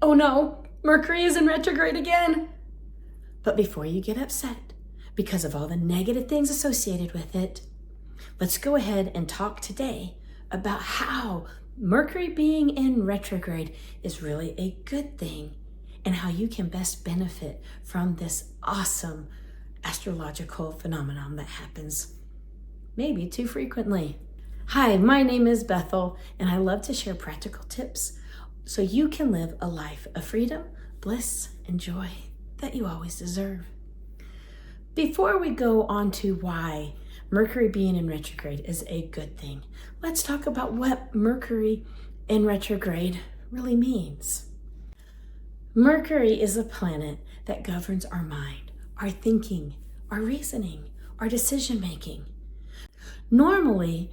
Oh no, Mercury is in retrograde again. But before you get upset, because of all the negative things associated with it, let's go ahead and talk today about how Mercury being in retrograde is really a good thing and how you can best benefit from this awesome astrological phenomenon that happens maybe too frequently. Hi, my name is Bethel, and I love to share practical tips so you can live a life of freedom, bliss, and joy that you always deserve. Before we go on to why Mercury being in retrograde is a good thing, let's talk about what Mercury in retrograde really means. Mercury is a planet that governs our mind, our thinking, our reasoning, our decision-making. Normally,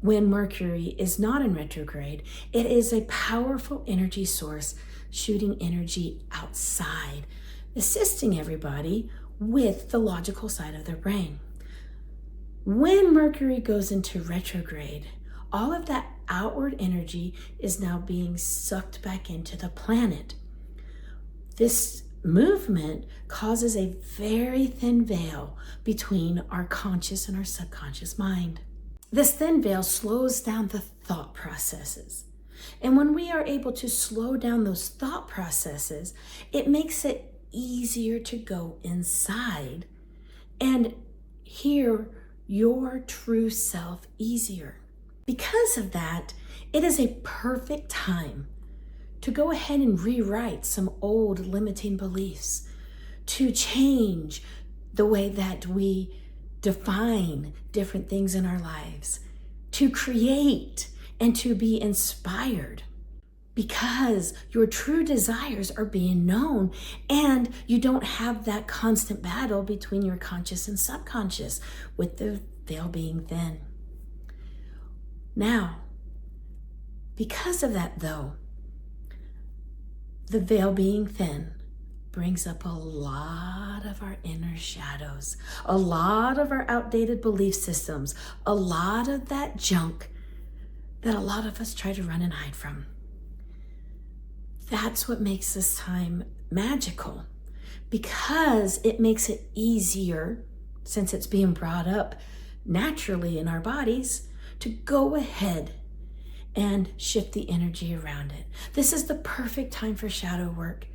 when Mercury is not in retrograde, it is a powerful energy source shooting energy outside, assisting everybody with the logical side of their brain. When Mercury goes into retrograde, all of that outward energy is now being sucked back into the planet. This movement causes a very thin veil between our conscious and our subconscious mind. This thin veil slows down the thought processes. And when we are able to slow down those thought processes, it makes it easier to go inside and hear your true self easier. Because of that, it is a perfect time to go ahead and rewrite some old limiting beliefs, to change the way that we define different things in our lives, to create and to be inspired, because your true desires are being known and you don't have that constant battle between your conscious and subconscious with the veil being thin. Now, because of that though, the veil being thin brings up a lot of our inner shadows, a lot of our outdated belief systems, a lot of that junk that a lot of us try to run and hide from. That's what makes this time magical, because it makes it easier, since it's being brought up naturally in our bodies, to go ahead and shift the energy around it. This is the perfect time for shadow work.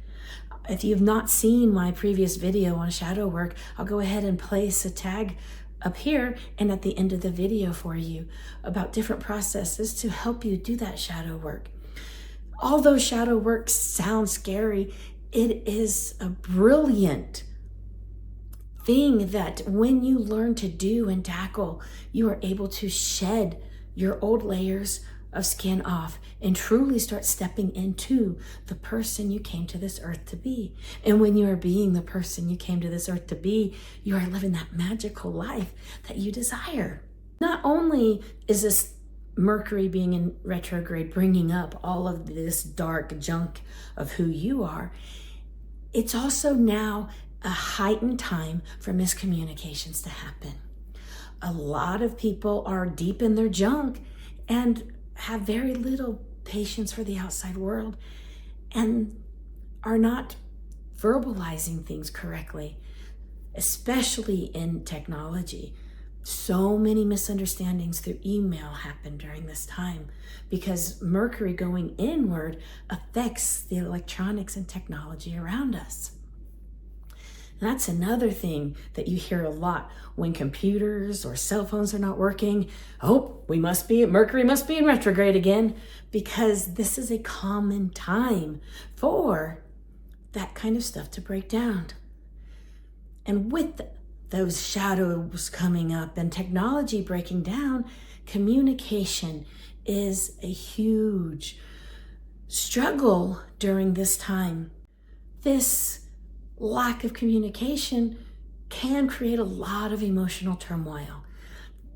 If you've not seen my previous video on shadow work, I'll go ahead and place a tag up here and at the end of the video for you about different processes to help you do that shadow work. Although shadow work sounds scary, it is a brilliant thing that when you learn to do and tackle, you are able to shed your old layers of skin off and truly start stepping into the person you came to this earth to be. And when you are being the person you came to this earth to be, you are living that magical life that you desire. Not only is this Mercury being in retrograde bringing up all of this dark junk of who you are, it's also now a heightened time for miscommunications to happen. A lot of people are deep in their junk and have very little patience for the outside world and are not verbalizing things correctly, especially in technology. So many misunderstandings through email happen during this time because Mercury going inward affects the electronics and technology around us. That's another thing that you hear a lot when computers or cell phones are not working. Oh, Mercury must be in retrograde again, because this is a common time for that kind of stuff to break down. And with those shadows coming up and technology breaking down, communication is a huge struggle during this time. This lack of communication can create a lot of emotional turmoil,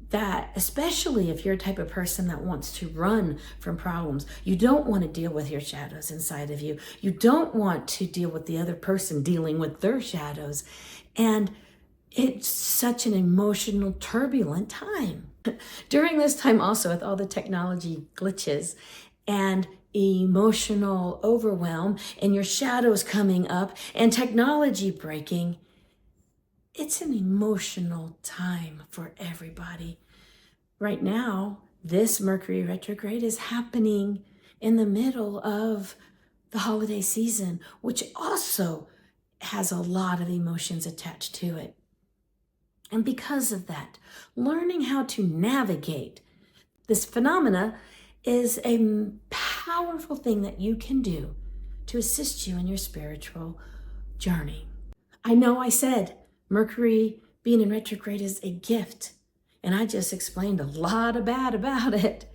that especially if you're a type of person that wants to run from problems, you don't want to deal with your shadows inside of you. You don't want to deal with the other person dealing with their shadows. And it's such an emotional, turbulent time. During this time also, with all the technology glitches and emotional overwhelm and your shadows coming up and technology breaking. It's an emotional time for everybody. Right now, this Mercury retrograde is happening in the middle of the holiday season, which also has a lot of emotions attached to it. And because of that, learning how to navigate this phenomena is a powerful thing that you can do to assist you in your spiritual journey. I know I said Mercury being in retrograde is a gift, and I just explained a lot of bad about it.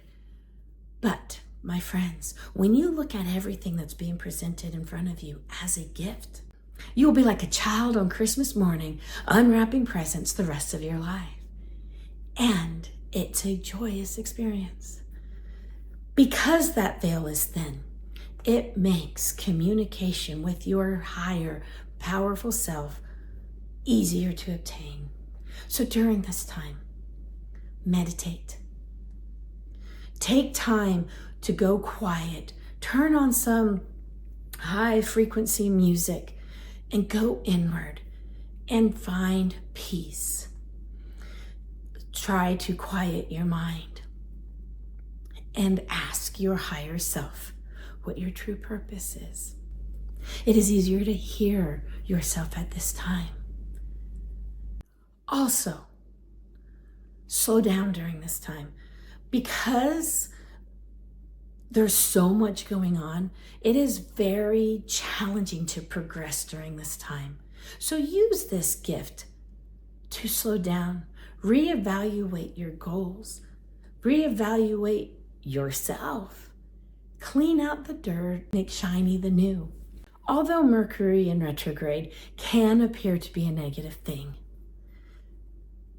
But, my friends, when you look at everything that's being presented in front of you as a gift, you will be like a child on Christmas morning, unwrapping presents the rest of your life. And it's a joyous experience. Because that veil is thin, it makes communication with your higher, powerful self easier to obtain. So during this time, meditate. Take time to go quiet. Turn on some high frequency music and go inward and find peace. Try to quiet your mind and ask your higher self what your true purpose is. It is easier to hear yourself at this time. Also, slow down during this time. Because there's so much going on, it is very challenging to progress during this time. So use this gift to slow down, reevaluate your goals, reevaluate yourself, clean out the dirt, make shiny the new. Although Mercury in retrograde can appear to be a negative thing,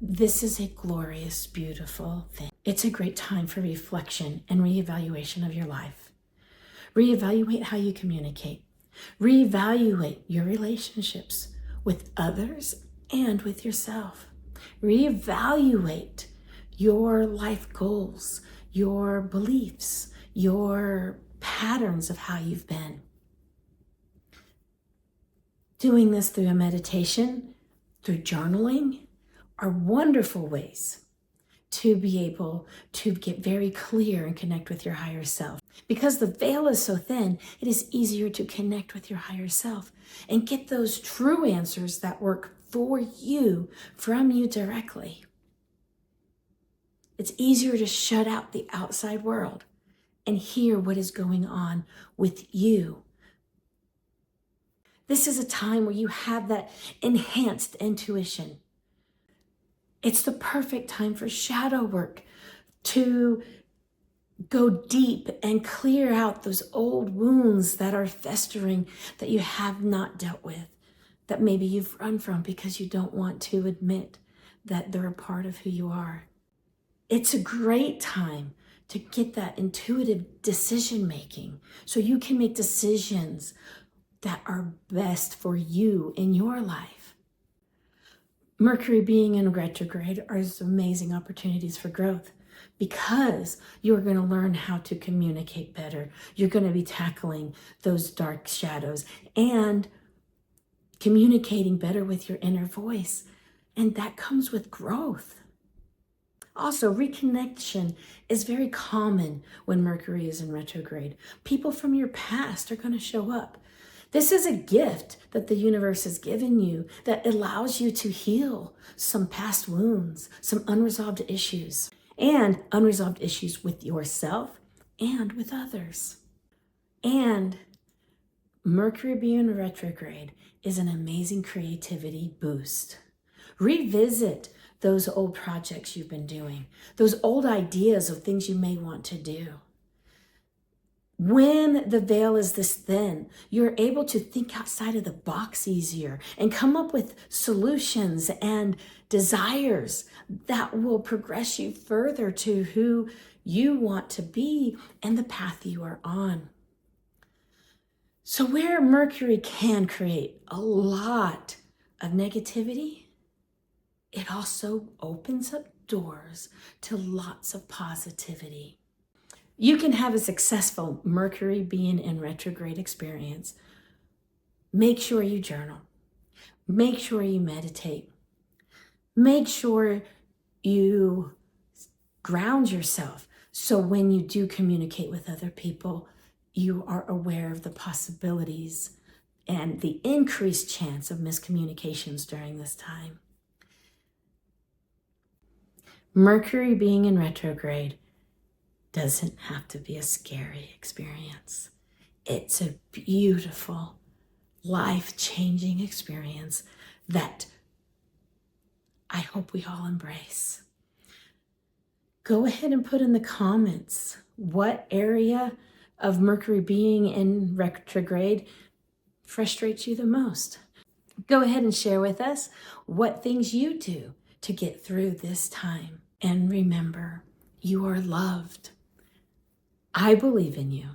this is a glorious, beautiful thing. It's a great time for reflection and reevaluation of your life. Reevaluate how you communicate. Reevaluate your relationships with others and with yourself. Reevaluate your life goals, your beliefs, your patterns of how you've been. Doing this through a meditation, through journaling, are wonderful ways to be able to get very clear and connect with your higher self. Because the veil is so thin, it is easier to connect with your higher self and get those true answers that work for you, from you directly. It's easier to shut out the outside world and hear what is going on with you. This is a time where you have that enhanced intuition. It's the perfect time for shadow work, to go deep and clear out those old wounds that are festering, that you have not dealt with, that maybe you've run from because you don't want to admit that they're a part of who you are. It's a great time to get that intuitive decision making so you can make decisions that are best for you in your life. Mercury being in retrograde are amazing opportunities for growth, because you're going to learn how to communicate better. You're going to be tackling those dark shadows and communicating better with your inner voice. And that comes with growth. Also, reconnection is very common when Mercury is in retrograde. People from your past are going to show up. This is a gift that the universe has given you that allows you to heal some past wounds, some unresolved issues, and unresolved issues with yourself and with others. And Mercury being retrograde is an amazing creativity boost. Revisit those old projects you've been doing, those old ideas of things you may want to do. When the veil is this thin, you're able to think outside of the box easier and come up with solutions and desires that will progress you further to who you want to be and the path you are on. So where Mercury can create a lot of negativity, it also opens up doors to lots of positivity. You can have a successful Mercury being in retrograde experience. Make sure you journal. Make sure you meditate. Make sure you ground yourself so when you do communicate with other people, you are aware of the possibilities and the increased chance of miscommunications during this time. Mercury being in retrograde doesn't have to be a scary experience. It's a beautiful, life-changing experience that I hope we all embrace. Go ahead and put in the comments what area of Mercury being in retrograde frustrates you the most. Go ahead and share with us what things you do to get through this time. And remember, you are loved. I believe in you.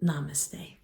Namaste.